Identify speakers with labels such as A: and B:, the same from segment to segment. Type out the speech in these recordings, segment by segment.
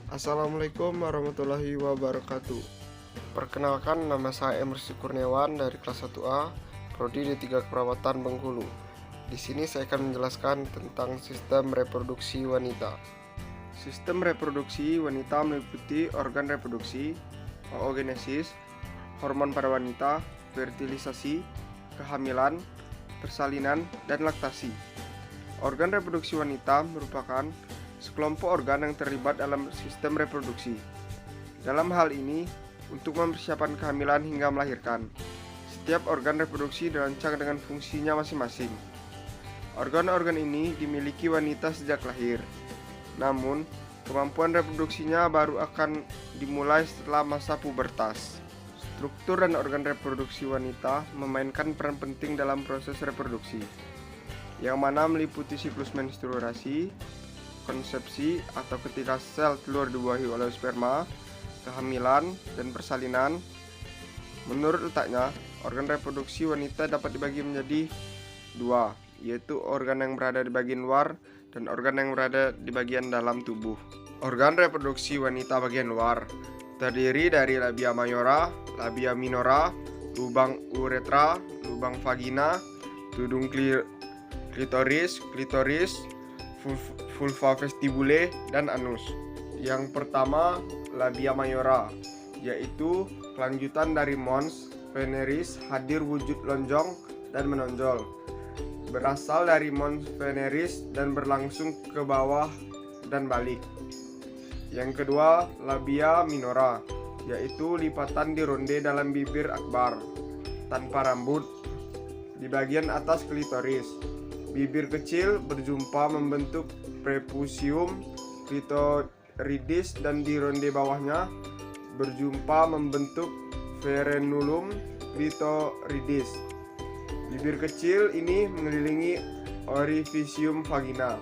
A: Assalamualaikum warahmatullahi wabarakatuh. Perkenalkan, nama saya Emersi Kurniawan dari kelas 1A, Prodi D3 Keperawatan Bengkulu. Di sini saya akan menjelaskan tentang sistem reproduksi wanita. Sistem reproduksi wanita meliputi organ reproduksi, oogenesis, hormon pada wanita, fertilisasi, kehamilan, persalinan, dan laktasi. Organ reproduksi wanita merupakan sekelompok organ yang terlibat dalam sistem reproduksi. Dalam hal ini, untuk mempersiapkan kehamilan hingga melahirkan, setiap organ reproduksi dirancang dengan fungsinya masing-masing. Organ-organ ini dimiliki wanita sejak lahir, namun kemampuan reproduksinya baru akan dimulai setelah masa pubertas. Struktur dan organ reproduksi wanita memainkan peran penting dalam proses reproduksi, yang mana meliputi siklus menstruasi, konsepsi atau ketika sel telur dibuahi oleh sperma, kehamilan, dan persalinan. Menurut letaknya, organ reproduksi wanita dapat dibagi menjadi dua, yaitu organ yang berada di bagian luar dan organ yang berada di bagian dalam tubuh. Organ reproduksi wanita bagian luar terdiri dari labia mayora, labia minora, lubang uretra, lubang vagina, tudung klitoris, vulva vestibule, dan anus. Yang pertama, labia mayora, yaitu kelanjutan dari mons veneris hadir wujud lonjong dan menonjol. Berasal dari mons veneris dan berlangsung ke bawah dan balik. Yang kedua, labia minora, yaitu lipatan di ronde dalam bibir akbar, tanpa rambut, di bagian atas klitoris. Bibir kecil berjumpa membentuk prepucium clitoridis dan di ronde bawahnya berjumpa membentuk frenulum clitoridis. Bibir kecil ini mengelilingi orificium vagina.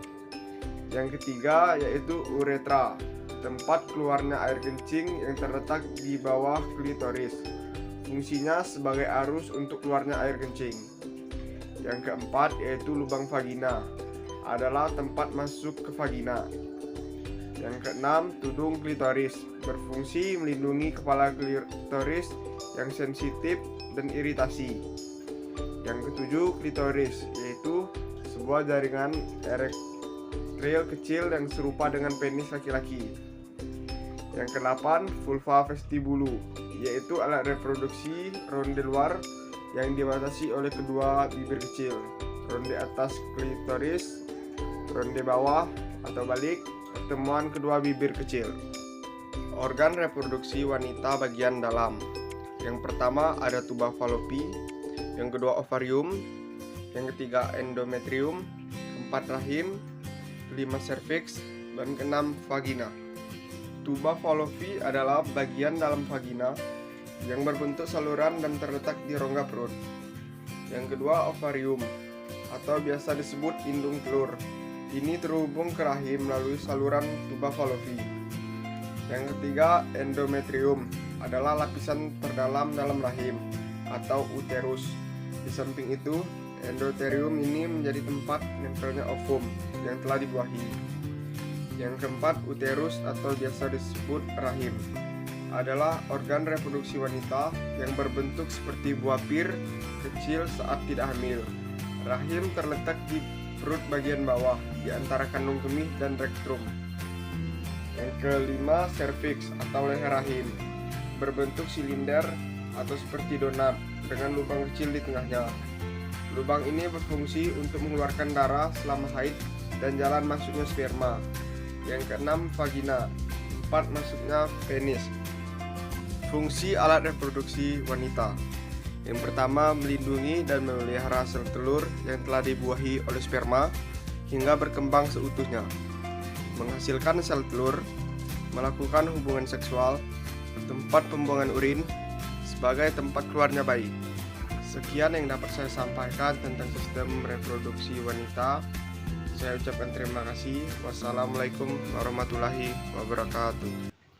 A: Yang ketiga yaitu uretra, tempat keluarnya air kencing yang terletak di bawah klitoris. Fungsinya sebagai arus untuk keluarnya air kencing. Yang keempat yaitu lubang vagina, adalah tempat masuk ke vagina. Yang keenam, tudung klitoris, berfungsi melindungi kepala klitoris yang sensitif dan iritasi. Yang ketujuh, klitoris, yaitu sebuah jaringan erektil kecil yang serupa dengan penis laki-laki. Yang kedelapan, vulva vestibulu, yaitu alat reproduksi ronde luar yang dibatasi oleh kedua bibir kecil, ronde atas klitoris, ronde bawah atau balik, pertemuan kedua bibir kecil. Organ reproduksi wanita bagian dalam. Yang pertama ada tuba falopi, yang kedua ovarium, yang ketiga endometrium, keempat rahim, kelima serviks, dan keenam vagina. Tuba falopi adalah bagian dalam vagina yang berbentuk saluran dan terletak di rongga perut. Yang kedua ovarium, atau biasa disebut indung telur. Ini terhubung ke rahim melalui saluran tuba falopi. Yang ketiga endometrium, adalah lapisan terdalam dalam rahim atau uterus. Di samping itu, endometrium ini menjadi tempat nempelnya ovum yang telah dibuahi. Yang keempat, uterus atau biasa disebut rahim, adalah organ reproduksi wanita yang berbentuk seperti buah pir kecil saat tidak hamil. Rahim terletak di perut bagian bawah di antara kandung kemih dan rektum. Yang kelima, serviks atau leher rahim, berbentuk silinder atau seperti donat dengan lubang kecil di tengahnya. Lubang ini berfungsi untuk mengeluarkan darah selama haid dan jalan masuknya sperma. Yang keenam, vagina, tempat masuknya penis. Fungsi alat reproduksi wanita. Yang pertama, melindungi dan memelihara sel telur yang telah dibuahi oleh sperma hingga berkembang seutuhnya, menghasilkan sel telur, melakukan hubungan seksual, tempat pembuangan urin, sebagai tempat keluarnya bayi. Sekian yang dapat saya sampaikan tentang sistem reproduksi wanita. Saya ucapkan terima kasih. Wassalamualaikum warahmatullahi wabarakatuh.